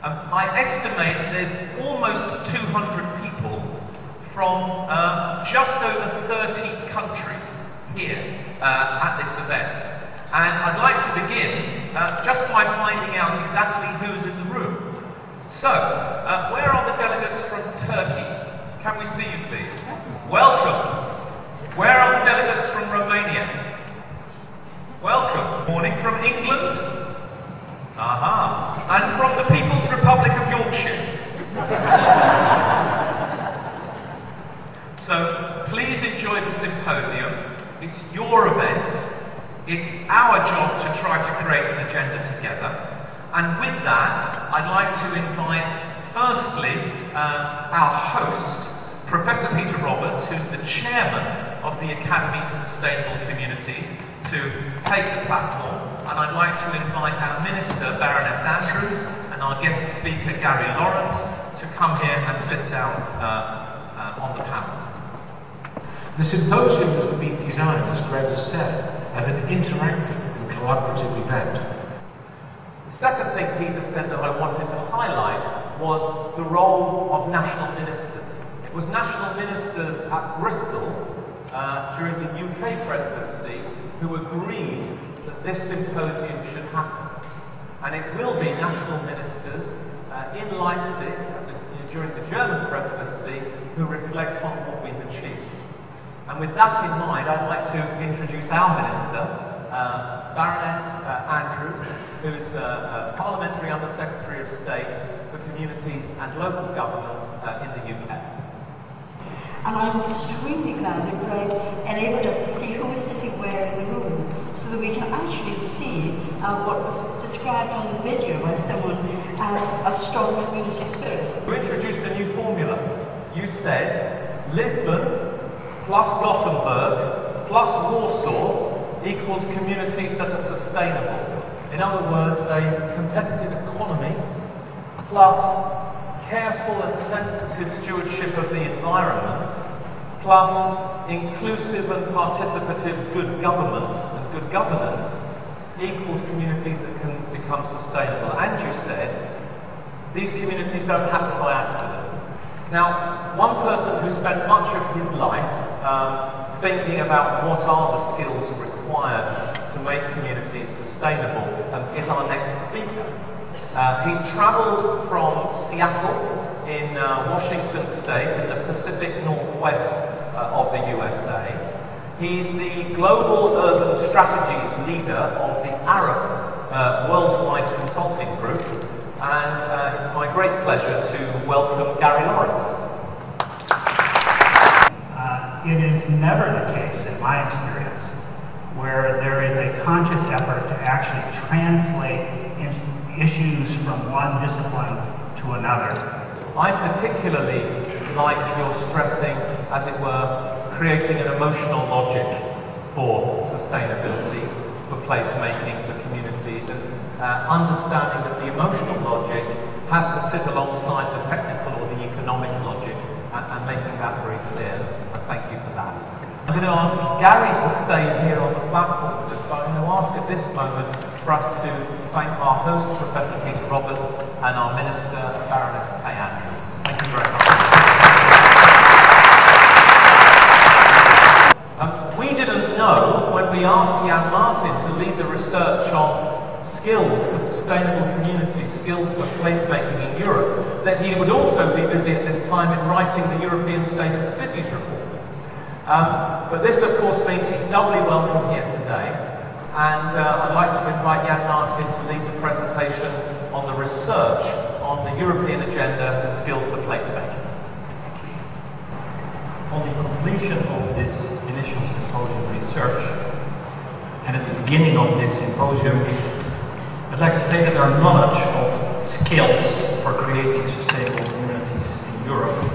I estimate there's almost 200 people from just over 30 countries here at this event. And I'd like to begin just by finding out exactly who's in the room. So, where are the delegates from Turkey? Can we see you, please? Welcome. Where are the delegates from Romania? Welcome. Morning. From England? Aha. And from the People's Republic of Yorkshire? So, please enjoy the symposium. It's your event. It's our job to try to create an agenda together. And with that, I'd like to invite, firstly, our host, Professor Peter Roberts, who's the chairman of the Academy for Sustainable Communities, to take the platform. And I'd like to invite our Minister, Baroness Andrews, and our guest speaker, Gary Lawrence, to come here and sit down on the panel. The symposium has been designed, as Greg has said, as an interactive and collaborative event. The second thing Peter said that I wanted to highlight was the role of national ministers. It was national ministers at Bristol during the UK presidency who agreed that this symposium should happen. And it will be national ministers in Leipzig during the German presidency who reflect on what we've achieved. And with that in mind, I'd like to introduce our Minister, Baroness Andrews, who's Parliamentary Under-Secretary of State for Communities and Local Government in the UK. And I'm extremely glad that Greg enabled us to see who is sitting where in the room, so that we can actually see what was described on the video by someone as a strong community spirit. You introduced a new formula. You said Lisbon plus Gothenburg plus Warsaw equals communities that are sustainable. In other words, a competitive economy plus careful and sensitive stewardship of the environment, plus inclusive and participative good government and good governance equals communities that can become sustainable. And you said, these communities don't happen by accident. Now, one person who spent much of his life thinking about what are the skills required to make communities sustainable is our next speaker. He's travelled from Seattle in Washington State in the Pacific Northwest of the USA. He's the Global Urban Strategies leader of the ARUP Worldwide Consulting Group, and it's my great pleasure to welcome Gary Lawrence. It is never the case, in my experience, where there is a conscious effort to actually translate issues from one discipline to another. I particularly liked your stressing, as it were, creating an emotional logic for sustainability, for placemaking, for communities, and understanding that the emotional logic has to sit alongside the technical or the economic logic, and making that very clear. Thank you for that. I'm going to ask Gary to stay here on the platform with us, but I'm going to ask at this moment for us to thank our host, Professor Peter Roberts, and our Minister, Baroness Andrews. Thank you very much. We didn't know when we asked Jan Martin to lead the research on skills for sustainable communities, skills for placemaking in Europe, that he would also be busy at this time in writing the European State of the Cities report. But this, of course, means he's doubly welcome here today, and I'd like to invite Jan Martin to lead the presentation on the research on the European agenda for skills for placemaking. On the completion of this initial symposium research, and at the beginning of this symposium, I'd like to say that our knowledge of skills for creating sustainable communities in Europe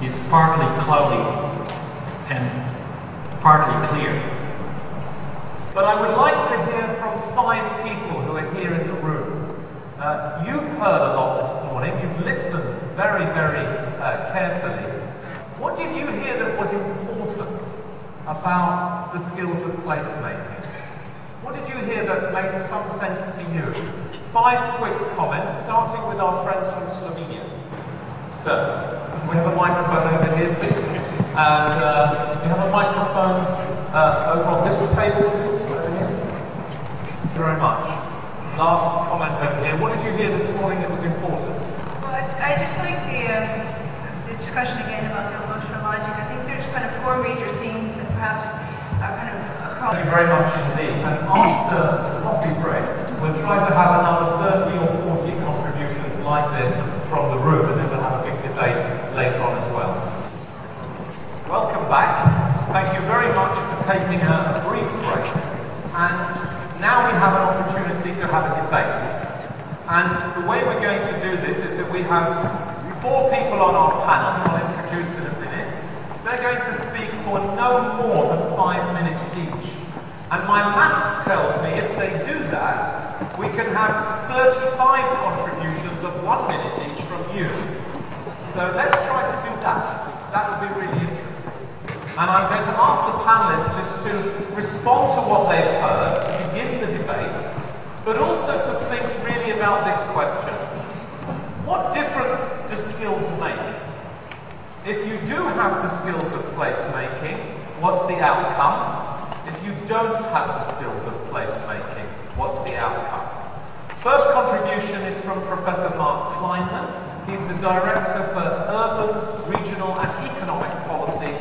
is partly cloudy and partly clear. But I would like to hear from 5 people who are here in the room. You've heard a lot this morning, you've listened very, very carefully. What did you hear that was important about the skills of placemaking? What did you hear that made some sense to you? 5 quick comments, starting with our friends from Slovenia. Sir, we have a microphone over here, please. And we have a microphone over on this table, please. Over here. Thank you very much. Last comment over here. What did you hear this morning that was important? Well, I just like the discussion again about the emotional logic. I think there's kind of 4 major themes that perhaps are kind of across. Thank you very much indeed. And after the coffee break, we'll try to have another 30 or 40 contributions like this from the room, and then we'll have a big debate later on as well. Welcome back. Thank you very much for taking a brief break. And now we have an opportunity to have a debate. And the way we're going to do this is that we have 4 people on our panel, who I'll introduce in a minute. They're going to speak for no more than 5 minutes each. And my math tells me if they do that, we can have 35 contributions of 1 minute each from you. So let's try to do that. That would be really interesting. And I'm going to ask the panelists just to respond to what they've heard, to begin the debate, but also to think really about this question. What difference do skills make? If you do have the skills of placemaking, what's the outcome? If you don't have the skills of placemaking, what's the outcome? First contribution is from Professor Mark Kleinman. He's the Director for Urban, Regional and Economic Policy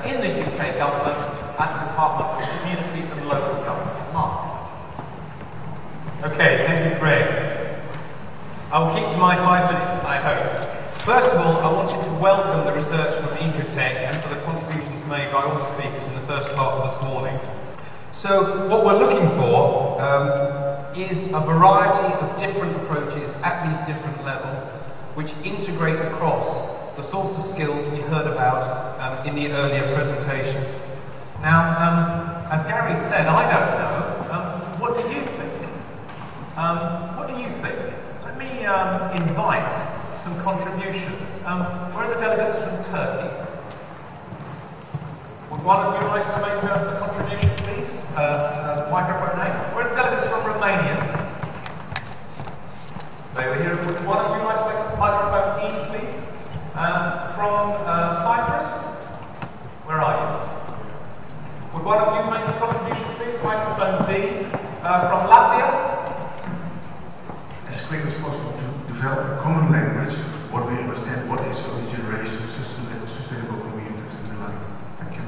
in the UK Government at the Department for Communities and Local Government. Mark. Okay, thank you, Greg. I will keep to my 5 minutes, I hope. First of all, I wanted to welcome the research from Ecotech and for the contributions made by all the speakers in the first part of this morning. So, what we're looking for is a variety of different approaches at these different levels, which integrate across the sorts of skills we heard about in the earlier presentation. Now, as Gary said, I don't know. What do you think? What do you think? Let me invite some contributions. Where are the delegates from Turkey? Would one of you like to make a contribution, please? Microphone A. Where are the delegates from Romania? Over here. Would one of you like to make a microphone E, please? From Cyprus? Where are you? Would one of you make a contribution, please? Microphone D. From Latvia? As quick as possible to develop a common language, what we understand, what is early generation, sustainable communities and the like. Thank you.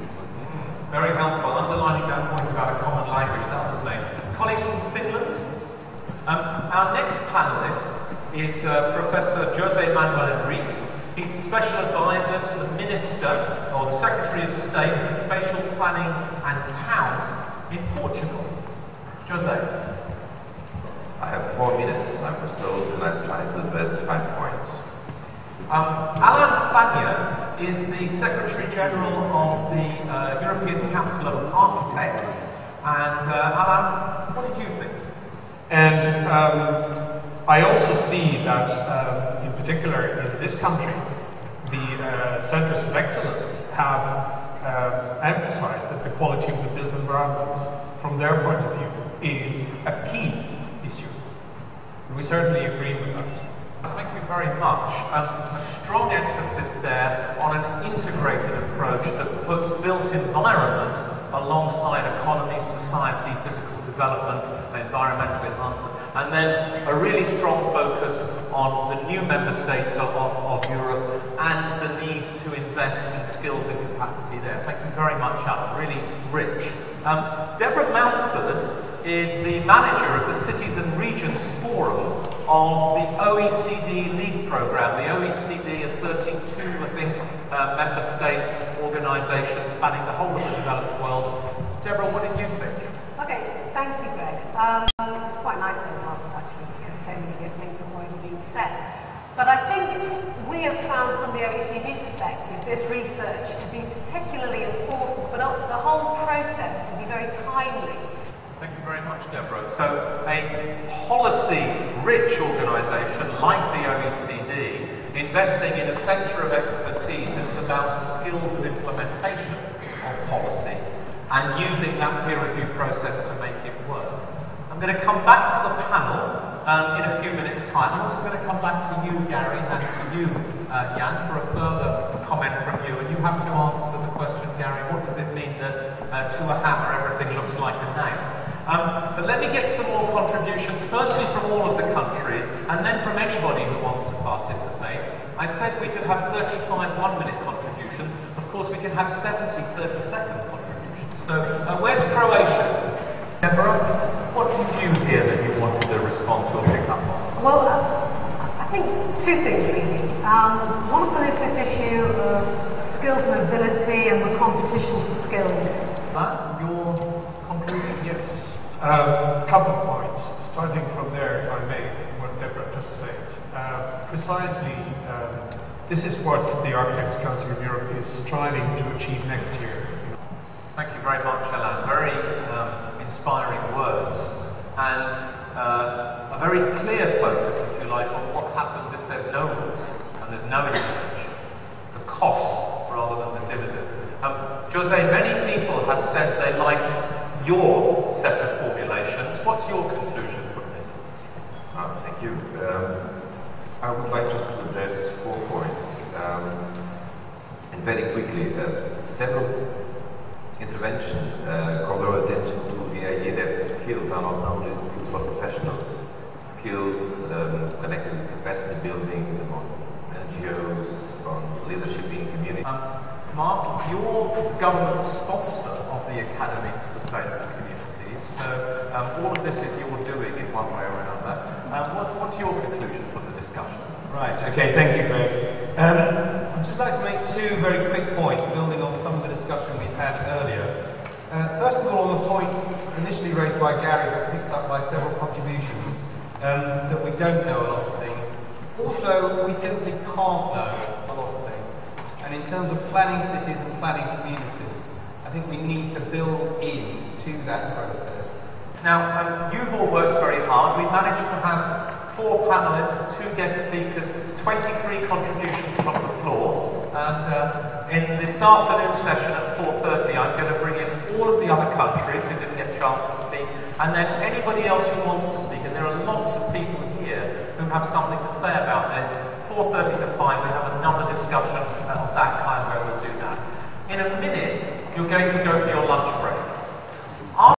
Very helpful. Underlining that point about a common language, that was made. Colleagues from Finland? Our next panellist is Professor José Manuel Enriques. He's the Special Advisor to the Minister, or the Secretary of State for Spatial Planning and Towns in Portugal. José. I have 4 minutes, I was told, and I'm trying to address 5 points. Alan Sagna is the Secretary General of the European Council of Architects. And Alan, what did you think? And I also see that, in particular in this country, the centres of excellence have emphasized that the quality of the built environment, from their point of view, is a key issue. And we certainly agree with that. Thank you very much. A strong emphasis there on an integrated approach that puts built environment alongside economy, society, physical development, environmental enhancement, and then a really strong focus on the new member states of Europe and the need to invest in skills and capacity there. Thank you very much, Alan. Really rich. Deborah Mountford is the manager of the Cities and Regions Forum of the OECD LEAD programme. The OECD, a 32, I think, member state organisation spanning the whole of the developed world. Deborah, what did you think? Okay, thank you, Greg. It's quite nice being asked, actually, because so many good things have already been said. But I think we have found from the OECD perspective this research to be particularly important, but the whole process to be very timely. Thank you very much, Deborah. So a policy-rich organisation like the OECD investing in a centre of expertise that's about the skills of implementation of policy and using that peer review process to make it work. I'm going to come back to the panel in a few minutes' time. I'm also going to come back to you, Gary, and to you, Jan, for a further comment from you. And you have to answer the question, Gary, what does it mean that to a hammer everything looks like a nail? But let me get some more contributions, firstly from all of the countries, and then from anybody who wants to participate. I said we could have 35 one-minute contributions. Of course, we can have 70 30-second contributions. So, where's Croatia? Deborah, what did you hear that you wanted to respond to or pick up on? Well, I think two things really. One of them is this issue of skills mobility and the competition for skills. Your conclusions? Yes. A couple of points, starting from there, if I may, from what Deborah just said. Precisely, this is what the Architects Council of Europe is striving to achieve next year. Thank you very much, Alan. Very inspiring words, and a very clear focus, if you like, on what happens if there's no rules and there's no intervention. The cost rather than the dividend. Jose, many people have said they liked your set of formulations. What's your conclusion from this? Thank you. I would like just to address 4 points. And very quickly, several interventions call our attention to the idea that skills are not only skills for professionals, skills connected with capacity building among NGOs, on leadership in community. Mark, you're the government sponsor of the Academy for Sustainable Communities, so all of this is your doing in one way or another. What's your conclusion from the discussion? Right, okay, thank you, Greg. I'd just like to make 2 very quick points, building on some of the discussion we've had earlier. First of all, on the point initially raised by Gary, but picked up by several contributions, that we don't know a lot of things. Also, we simply can't know a lot of things. And in terms of planning cities and planning communities, I think we need to build in to that process. Now, you've all worked very hard. We've managed to have 4 panellists, 2 guest speakers, 23 contributions from the floor. And in this afternoon session at 4:30, I'm going to bring in all of the other countries who didn't get a chance to speak, and then anybody else who wants to speak. And there are lots of people here who have something to say about this. 4:30 to 5, we have another discussion of that kind where we'll do that. In a minute, you're going to go for your lunch break.